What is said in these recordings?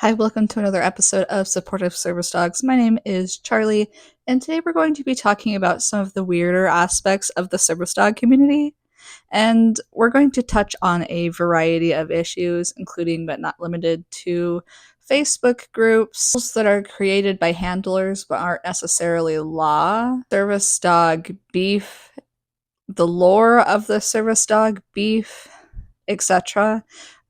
Hi, welcome to another episode of Supportive Service Dogs. My name is Charlie, and today we're going to be talking about some of the weirder aspects of the service dog community. And we're going to touch on a variety of issues, including but not limited to Facebook groups that are created by handlers but aren't necessarily law, service dog beef, the lore of the service dog beef, etc.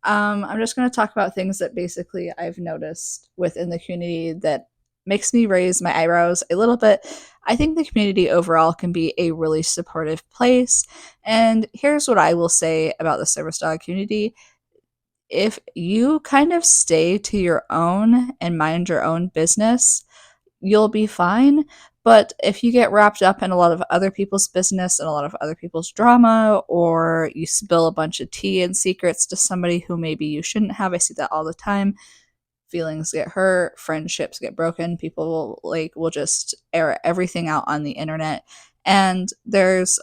I'm just going to talk about things that basically I've noticed within the community that makes me raise my eyebrows a little bit. I think the community overall can be a really supportive place. And here's what I will say about the service dog community. If you kind of stay to your own and mind your own business, you'll be fine. But if you get wrapped up in a lot of other people's business and a lot of other people's drama, or you spill a bunch of tea and secrets to somebody who maybe you shouldn't have, I see that all the time. Feelings get hurt, friendships get broken, people will just air everything out on the internet. And there's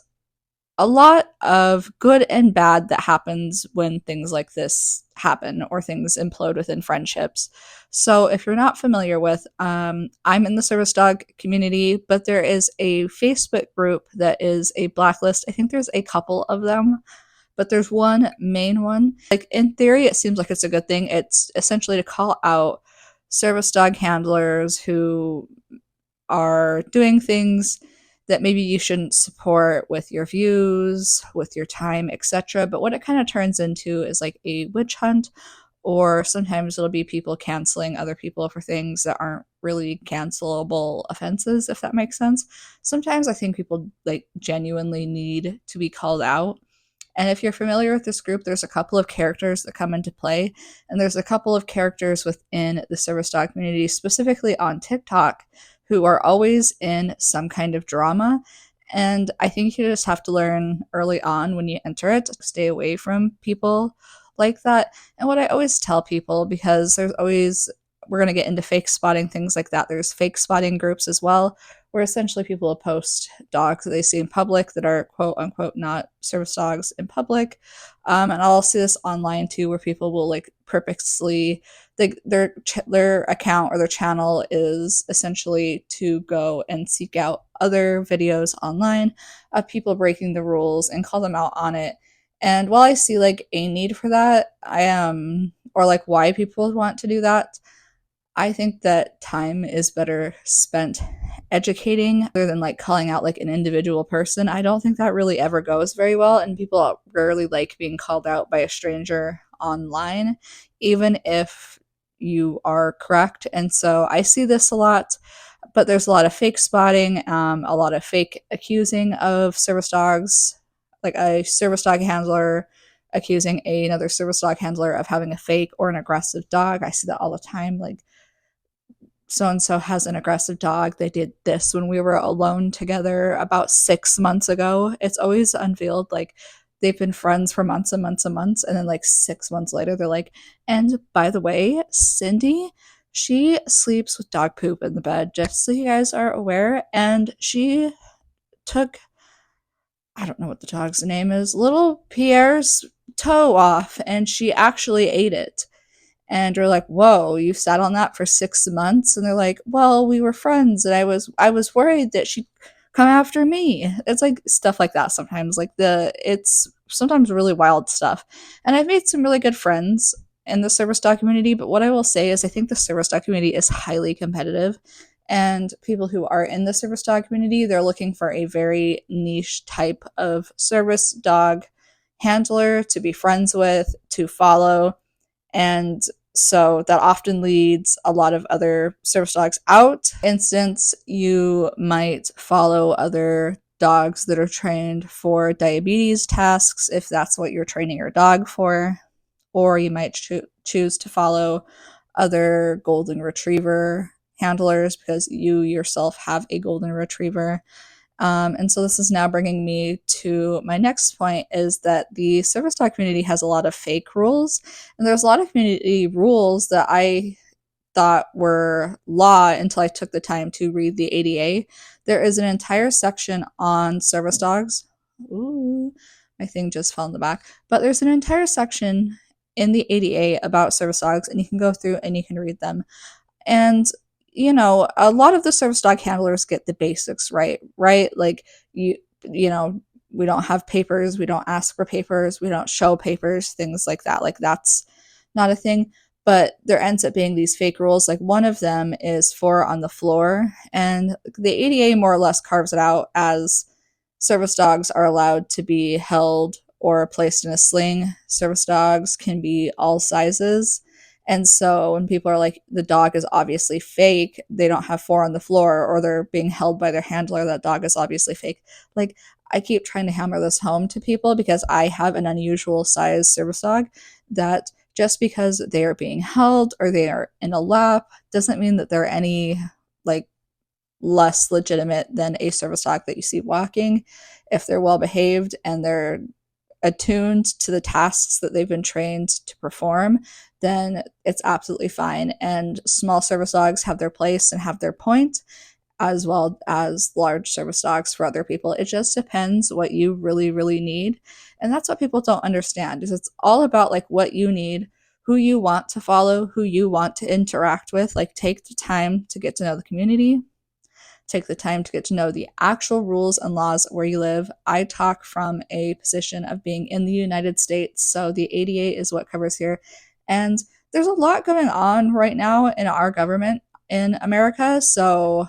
a lot of good and bad that happens when things like this happen or things implode within friendships. So, if you're not familiar with, I'm in the service dog community, but there is a Facebook group that is a blacklist. I think there's a couple of them, but there's one main one. Like, in theory, it seems like it's a good thing. It's essentially to call out service dog handlers who are doing things that maybe you shouldn't support with your views, with your time, etc. But what it kind of turns into is like a witch hunt, or sometimes it'll be people canceling other people for things that aren't really cancelable offenses, if that makes sense. Sometimes I think people like genuinely need to be called out. And if you're familiar with this group, there's a couple of characters that come into play, and there's a couple of characters within the service dog community, specifically on TikTok, who are always in some kind of drama. And I think you just have to learn early on when you enter it to stay away from people like that. And what I always tell people, because there's always, we're going to get into fake spotting, things like that. There's fake spotting groups as well, where essentially people will post dogs that they see in public that are quote unquote not service dogs in public. And I'll see this online too, where people will like purposely, their account or their channel is essentially to go and seek out other videos online of people breaking the rules and call them out on it. And while I see like a need for that, I am, or like why people want to do that, I think that time is better spent educating rather than like calling out like an individual person. I don't think that really ever goes very well, and people rarely like being called out by a stranger online, even if you are correct. And so I see this a lot, but there's a lot of fake spotting, a lot of fake accusing of service dogs, like a service dog handler accusing another service dog handler of having a fake or an aggressive dog. I see that all the time. Like, so and so has an aggressive dog. They did this when we were alone together about 6 months ago. It's always unveiled like they've been friends for months and months and months. And then, like, 6 months later, they're like, and by the way, Cindy, she sleeps with dog poop in the bed, just so you guys are aware. And she took, I don't know what the dog's name is, little Pierre's toe off, and she actually ate it. And we're like, whoa, you sat on that for 6 months? And they're like, well, we were friends, and I was worried that she'd come after me. It's like stuff like that sometimes. Like, it's sometimes really wild stuff. And I've made some really good friends in the service dog community, but what I will say is I think the service dog community is highly competitive. And people who are in the service dog community, they're looking for a very niche type of service dog handler to be friends with, to follow. And so that often leads a lot of other service dogs out. For instance, you might follow other dogs that are trained for diabetes tasks if that's what you're training your dog for, or you might choose to follow other golden retriever handlers because you yourself have a golden retriever. And so this is now bringing me to my next point, is that the service dog community has a lot of fake rules. And there's a lot of community rules that I thought were law until I took the time to read the ADA. There is an entire section on service dogs. Ooh, my thing just fell in the back. But there's an entire section in the ADA about service dogs, and you can go through and you can read them. And a lot of the service dog handlers get the basics right, right? Like you you know, we don't have papers, we don't ask for papers, we don't show papers, things like that. Like that's not a thing. But there ends up being these fake rules. Like one of them is 4 on the floor, and the ADA more or less carves it out as service dogs are allowed to be held or placed in a sling. Service dogs can be all sizes. And so when people are like, the dog is obviously fake, they don't have 4 on the floor, or they're being held by their handler, that dog is obviously fake. Like, I keep trying to hammer this home to people because I have an unusual size service dog, that just because they are being held or they are in a lap doesn't mean that they're any like less legitimate than a service dog that you see walking. If they're well behaved and they're attuned to the tasks that they've been trained to perform, then it's absolutely fine. And small service dogs have their place and have their point, as well as large service dogs for other people. It just depends what you really, really need. And that's what people don't understand, is it's all about like what you need, who you want to follow, who you want to interact with. Like take the time to get to know the community, take the time to get to know the actual rules and laws where you live. I talk from a position of being in the United States, so the ADA is what covers here. And there's a lot going on right now in our government in America, so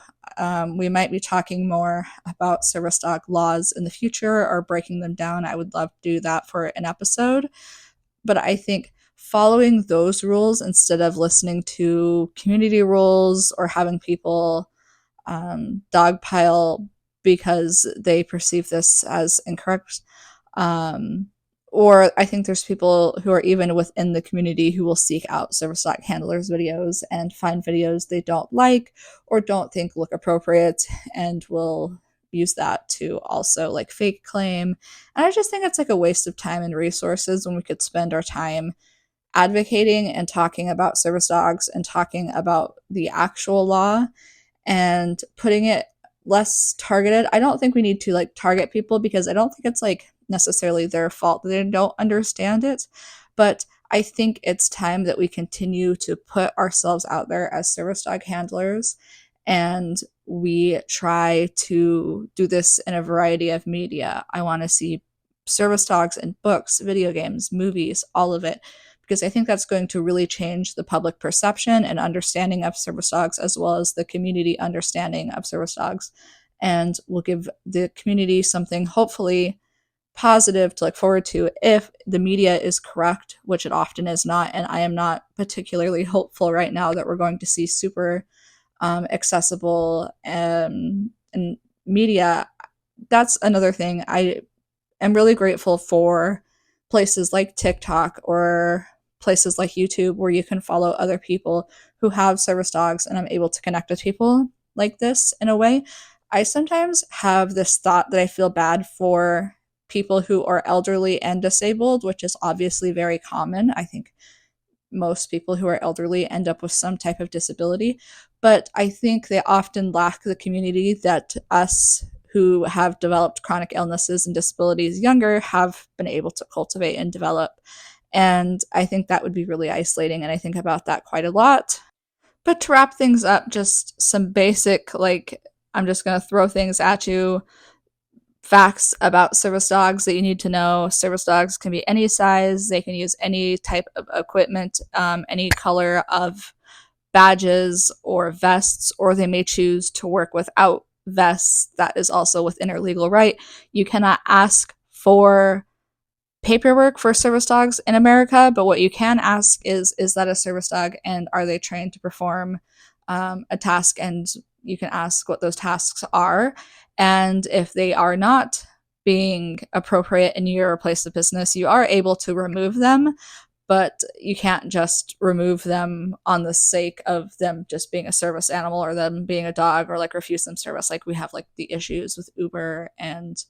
we might be talking more about service dog laws in the future or breaking them down. I would love to do that for an episode. But I think following those rules instead of listening to community rules or having people dogpile because they perceive this as incorrect. Um, or I think there's people who are even within the community who will seek out service dog handlers videos and find videos they don't like or don't think look appropriate, and will use that to also like fake claim. And I just think it's like a waste of time and resources when we could spend our time advocating and talking about service dogs and talking about the actual law and putting it less targeted. I don't think we need to like target people because I don't think it's like necessarily their fault that they don't understand it. But I think it's time that we continue to put ourselves out there as service dog handlers, and we try to do this in a variety of media. I want to see service dogs in books, video games, movies, all of it, because I think that's going to really change the public perception and understanding of service dogs, as well as the community understanding of service dogs, and will give the community something hopefully positive to look forward to if the media is correct, which it often is not. And I am not particularly hopeful right now that we're going to see super accessible and media. That's another thing. I am really grateful for places like TikTok or places like YouTube where you can follow other people who have service dogs, and I'm able to connect with people like this in a way. I sometimes have this thought that I feel bad for people who are elderly and disabled, which is obviously very common. I think most people who are elderly end up with some type of disability, but I think they often lack the community that us who have developed chronic illnesses and disabilities younger have been able to cultivate and develop. And I think that would be really isolating, and I think about that quite a lot. But to wrap things up, just some basic, like, I'm just going to throw things at you, facts about service dogs that you need to know. Service dogs can be any size, they can use any type of equipment, any color of badges or vests, or they may choose to work without vests. That is also within their legal right. You cannot ask for paperwork for service dogs in America, but what you can ask is that a service dog, and are they trained to perform a task? And you can ask what those tasks are. And if they are not being appropriate in your place of business, you are able to remove them, but you can't just remove them on the sake of them just being a service animal or them being a dog, or like refuse them service. Like we have like the issues with Uber and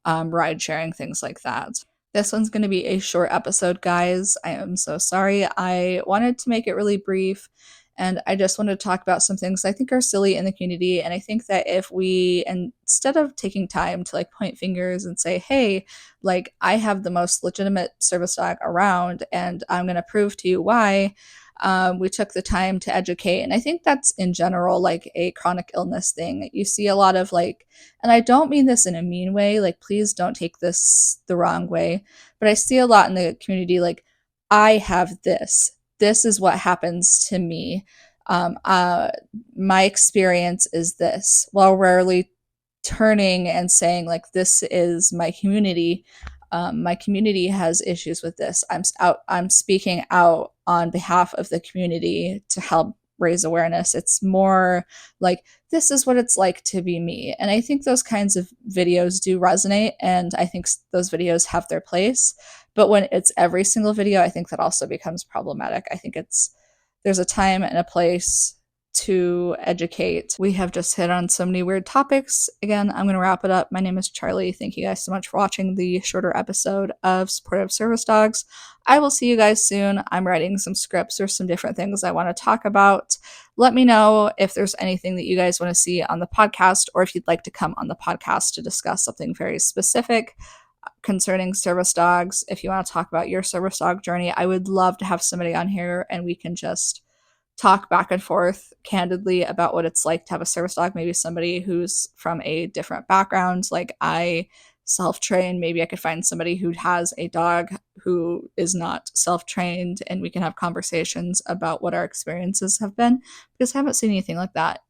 ride sharing, things like that. This one's going to be a short episode, guys. I am so sorry. I wanted to make it really brief And I just wanted to talk about some things I think are silly in the community. And I think that if we, instead of taking time to like point fingers and say, hey, like I have the most legitimate service dog around and I'm going to prove to you why, we took the time to educate. And I think that's in general like a chronic illness thing. You see a lot of like, and I don't mean this in a mean way, like, please don't take this the wrong way, but I see a lot in the community like, I have this. This is what happens to me. Um, uh, my experience is this, while rarely turning and saying like, this is my community. My community has issues with this. I'm speaking out on behalf of the community to help raise awareness. It's more like, this is what it's like to be me. And I think those kinds of videos do resonate, and I think those videos have their place. But when it's every single video, I think that also becomes problematic. I think there's a time and a place to educate. We have just hit on so many weird topics. Again, I'm going to wrap it up. My name is Charlie. Thank you guys so much for watching the shorter episode of Supportive Service Dogs. I will see you guys soon. I'm writing some scripts or some different things I want to talk about. Let me know if there's anything that you guys want to see on the podcast, or if you'd like to come on the podcast to discuss something very specific concerning service dogs. If you want to talk about your service dog journey, I would love to have somebody on here and we can just talk back and forth candidly about what it's like to have a service dog. Maybe somebody who's from a different background, like I self-trained. Maybe I could find somebody who has a dog who is not self-trained, and we can have conversations about what our experiences have been, because I haven't seen anything like that.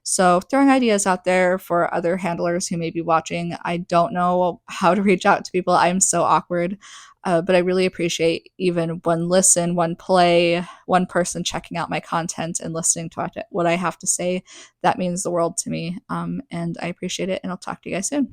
So throwing ideas out there for other handlers who may be watching. I don't know how to reach out to people. I'm so awkward. But I really appreciate even one listen, one play, one person checking out my content and listening to what I have to say. That means the world to me. And I appreciate it. And I'll talk to you guys soon.